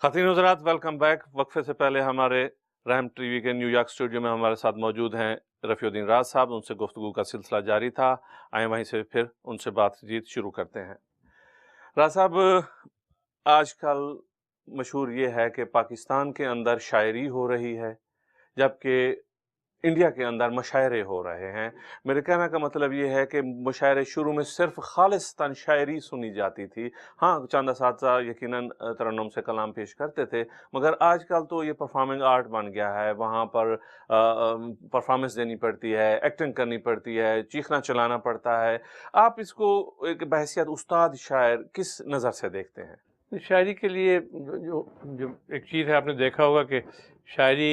ख़ातिन हज़रात, welcome back. वक्फे से पहले हमारे रहम टीवी के न्यूयॉर्क स्टूडियो में हमारे साथ मौजूद हैं रफ़ीउद्दीन राज साहब। उनसे गुफ्तगू का सिलसिला जारी था, आए वहीं से फिर उनसे बातचीत शुरू करते हैं। राज साहब, आजकल मशहूर ये है कि पाकिस्तान के अंदर शायरी हो रही है, जबकि इंडिया के अंदर मुशायरे हो रहे हैं। मेरे कहने का मतलब ये है कि मुशायरे शुरू में सिर्फ खालिस्तान शायरी सुनी जाती थी। हाँ, चंद असातिज़ा यकीनन तरन्नुम से कलाम पेश करते थे, मगर आजकल तो ये परफॉर्मिंग आर्ट बन गया है। वहाँ पर परफॉर्मेंस देनी पड़ती है, एक्टिंग करनी पड़ती है, चीखना चिल्लाना पड़ता है। आप इसको एक बहैसियत उस्ताद शायर किस नज़र से देखते हैं? शायरी के लिए जो एक चीज़ है, आपने देखा होगा कि शायरी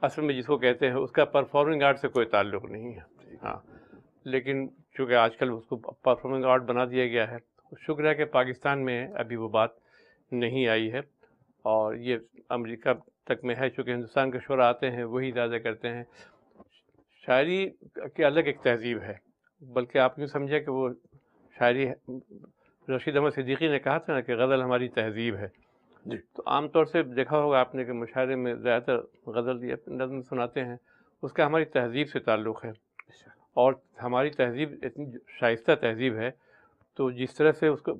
असल में जिसको कहते हैं उसका परफॉर्मिंग आर्ट से कोई ताल्लुक़ नहीं है। हाँ, लेकिन चूँकि आजकल उसको परफॉर्मिंग आर्ट बना दिया गया है, तो शुक्र है कि पाकिस्तान में अभी वो बात नहीं आई है और ये अमेरिका तक में है। चूँकि हिंदुस्तान के शुरा आते हैं वही ज़्यादा करते हैं। शायरी की अलग एक तहज़ीब है, बल्कि आप यूँ समझे कि वो शायरी रशीद अहमद सिद्दीकी ने कहा था ना कि गज़ल हमारी तहज़ीब है जी। तो आम तौर से देखा होगा आपने कि मुशायरे में ज़्यादातर गज़ल या नज़्म सुनाते हैं, उसका हमारी तहज़ीब से ताल्लुक़ है और हमारी तहज़ीब इतनी शाइस्ता तहज़ीब है, तो जिस तरह से उसको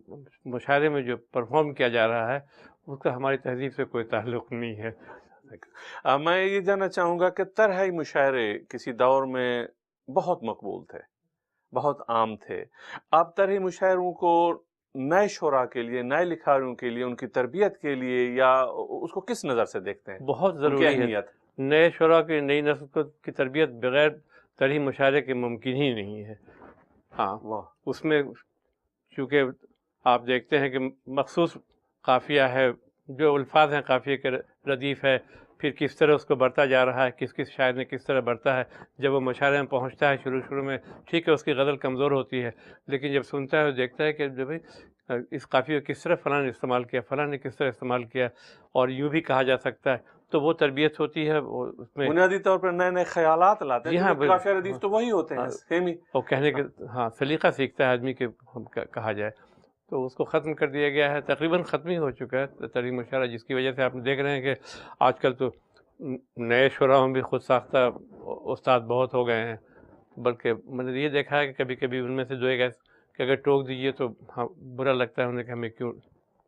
मुशायरे में जो परफॉर्म किया जा रहा है उसका हमारी तहज़ीब से कोई ताल्लुक़ नहीं है। मैं ये जानना चाहूँगा कि तरह मुशायरे किसी दौर में बहुत मकबूल थे, बहुत आम थे। आप तरह मुशायरों को नए शुरा के लिए, नए लिखारियों के लिए, उनकी तरबियत के लिए या उसको किस नज़र से देखते हैं? बहुत ज़रूरी है। नए शुरा की नई नस्ल की तरबियत बग़ैर तरह मुशायरे के मुमकिन ही नहीं है। हाँ, उसमें चूँकि आप देखते हैं कि मख़सूस काफ़िया है, जो अल्फाज हैं काफ़िए के रदीफ़ है, फिर किस तरह उसको बढ़ता जा रहा है, किस किस शायर ने किस तरह बढ़ता है। जब वो मुशायरे में पहुँचता है शुरू में ठीक है उसकी गज़ल कमज़ोर होती है, लेकिन जब सुनता है देखता है कि जो भाई इस काफ़िए को किस तरह फ़लाँ ने इस्तेमाल किया, फ़लाँ ने किस तरह इस्तेमाल किया, और यूँ भी कहा जा सकता है, तो वो तरबियत होती है। वो उसमें बुनियादी तौर पर नए-नए ख़यालात लाते हैं, क्योंकि काफ़िया रदीफ़ तो वही होते हैं, सेम ही। और कहने के सलीक़ा सीखता है आदमी के कहा जाए, तो उसको ख़त्म कर दिया गया है, तकरीबन ख़त्म ही हो चुका है तरह मुशायरा, जिसकी वजह से आप देख रहे हैं कि आजकल तो नए शुरा में भी खुद साख्ता उस्ताद बहुत हो गए हैं। बल्कि मैंने ये देखा है कि कभी-कभी उनमें से जो एक कि अगर टोक दीजिए तो हाँ, बुरा लगता है उन्हें कि हमें क्यों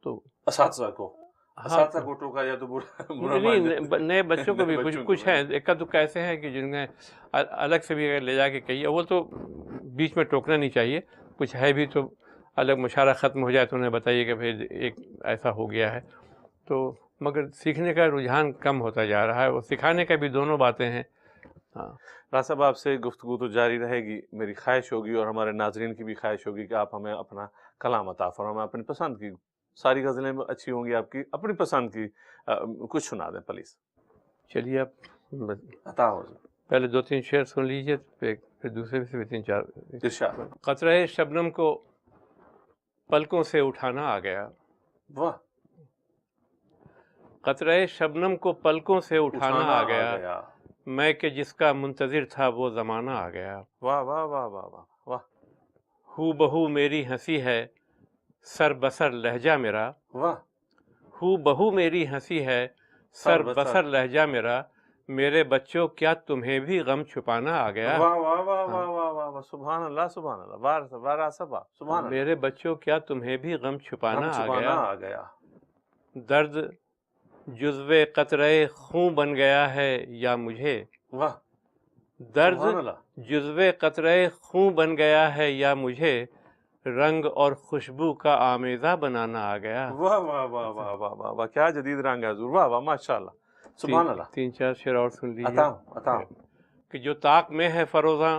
तो असातिज़ा को टोका या तो बुरा मान जाते हैं। नए बच्चों को भी कुछ हैं, इक्का दुक्का ऐसे हैं कि जिन्हें अलग से भी अगर ले जाके कहिए, वो तो बीच में टोकना नहीं चाहिए। कुछ है भी तो अलग मुशायरा ख़त्म हो जाए तो उन्हें बताइए कि भाई एक ऐसा हो गया है। तो मगर सीखने का रुझान कम होता जा रहा है और सिखाने का भी, दोनों बातें हैं। हाँ, राज साहब, आपसे गुफ्तगू तो जारी रहेगी। मेरी ख्वाहिश होगी और हमारे नाज़रीन की भी ख्वाहिश होगी कि आप हमें अपना कलाम अता फरमाएं, अपनी पसंद की। सारी गज़लें अच्छी होंगी आपकी, अपनी पसंद की कुछ सुना दें प्लीज़। चलिए आप अता हो। पहले 2-3 शेर सुन लीजिए, फिर दूसरे से भी 3-4। इरशाद। क़तरे शबनम को पलकों से उठाना आ गया। वाह। क़तरे शबनम को पलकों से उठाना आ गया, मैं कि जिसका मुंतज़िर था वो ज़माना आ गया। वाह वाह वाह वाह वाह वाह। हू बहू मेरी हंसी है, सर बसर लहजा मेरा। वाह। हू बहू मेरी हंसी है, सर बसर लहजा मेरा। मेरे बच्चों क्या तुम्हें भी गम छुपाना आ गया। वाह वाह वाह वाह वाह वाह वाह, सुभान अल्लाह सुभान अल्लाह, वाह सबा सुभान अल्लाह। मेरे बच्चों क्या तुम्हें भी गम छुपाना आ गया। दर्द जुज़्वे क़तरे खून बन गया है या मुझे। वाह। दर्द जुज़्वे क़तरे खून बन गया है या मुझे, रंग और खुशबू का आमेज़ा बनाना आ गया। वाह वाह वाह वाह वाह वाह वाह, क्या जदीद रंग है हुज़ूर। वाह वाह माशाअल्लाह, सुभान अल्लाह। 3-4 शेर और सुन लीजिए। अता कि जो ताक में है फरोज़ा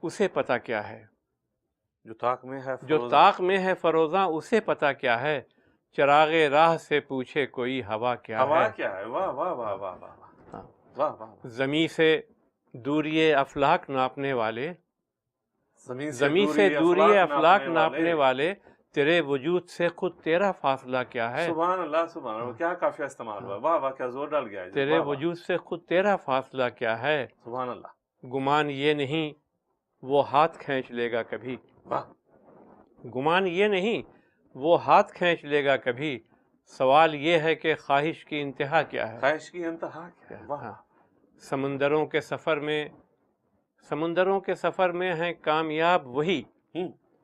उसे पता क्या है। जो ताक में है जो ताक में है फरोज़ा उसे पता क्या है। चिरागे राह से पूछे कोई हवा क्या है। हवा क्या है। वाह वाह वाह वाह वाह वाह वाह। ज़मीं से दूरिये अफलाक नापने वाले, ज़मीं से दूरिये अफलाक नापने वाले, तेरे वजूद से खुद तेरा फासला क्या है। सुभान अल्लाह सुभान अल्लाह, क्या काफिया इस्तेमाल हुआ। वाह वाह, क्या जोर डाल गया है। तेरे वजूद से खुद तेरा फासला क्या है। सुभान अल्लाह। गुमान ये नहीं वो हाथ खींच लेगा कभी। वाह। गुमान ये नहीं वो हाथ खींच लेगा कभी, سوال یہ ہے کہ خواہش کی انتہا کیا ہے؟ خواہش کی انتہا کیا ہے؟ واہ ہاں، سمندروں کے سفر میں ہیں کامیاب وہی،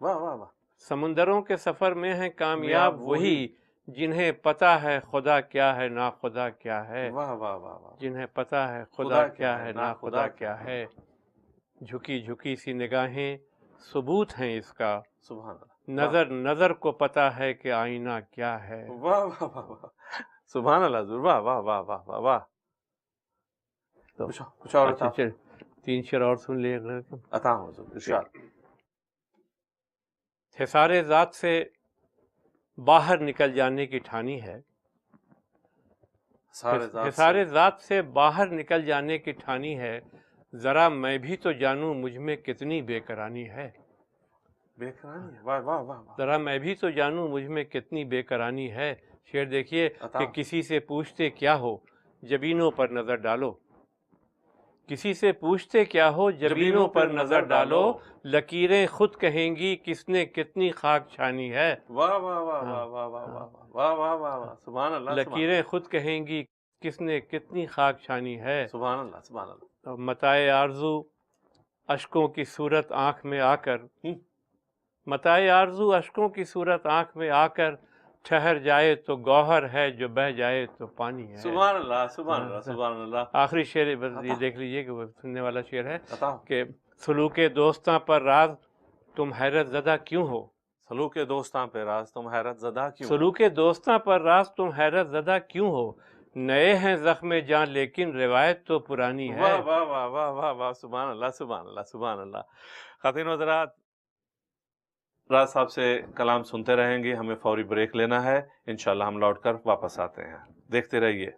واہ واہ واہ، سمندروں کے سفر میں ہیں کامیاب وہی جنہیں پتہ ہے خدا کیا ہے ناخدا کیا ہے، واہ واہ واہ واہ، جنہیں پتہ ہے خدا کیا ہے ناخدا کیا ہے، جھکی جھکی سی نگاہیں ثبوت ہیں اس کا، سبحان اللہ، نظر کو پتہ ہے کہ آئینہ کیا ہے۔ واہ واہ واہ واہ، سبحان اللہ حضور، واہ واہ واہ واہ واہ واہ۔ کچھ اور اچھا چل 3 شعر اور سن لے۔ عطا ہو حضور، ارشاد۔ حصار ذات سے باہر نکل جانے کی ٹھانی ہے، حصار ذات سے باہر نکل جانے کی ٹھانی ہے، ذرا میں بھی تو جانوں مجھ میں کتنی بے قرانی ہے، بے قرانی ہے، واہ واہ واہ، ذرا میں بھی تو جانوں مجھ میں کتنی بے قرانی ہے۔ شعر دیکھیے کہ کسی سے پوچھتے کیا ہو جبینوں پر نظر ڈالو، کسی سے پوچھتے کیا ہو جبینوں پر نظر ڈالو، لکیریں خود کہیں گی کس نے کتنی خاک چھانی ہے، واہ واہ واہ واہ واہ واہ واہ واہ واہ واہ، سبحان اللہ، لکیریں خود کہیں گی کس نے کتنی خاک چھانی ہے، سبحان اللہ سبحان اللہ۔ متاع آرزو اشکوں کی صورت آنکھ میں آ کر، متاع آرزو اشکوں کی صورت آنکھ میں آ کر، ٹھہر جائے تو گوہر ہے جو بہہ جائے تو پانی ہے۔ سبحان اللہ سبحان اللہ سبحان اللہ۔ آخری شعر بس یہ دیکھ لیجئے کہ وہ سننے والا شعر ہے کہ سلوک دوستاں پر راز تم حیرت زدہ کیوں ہو، سلوک دوستاں پہ راز تم حیرت زدہ کیوں، سلوک دوستاں پر راز تم حیرت زدہ کیوں ہو، نئے ہیں زخم جان لیکن روایت تو پرانی ہے۔ واہ واہ واہ واہ واہ واہ، سبحان اللہ سبحان اللہ سبحان اللہ۔ خواتین و حضرات، راز صاحب سے کلام سنتے رہیں گے، ہمیں فوری بریک لینا ہے، انشاءاللہ ہم لوٹ کر واپس آتے ہیں، دیکھتے رہیے۔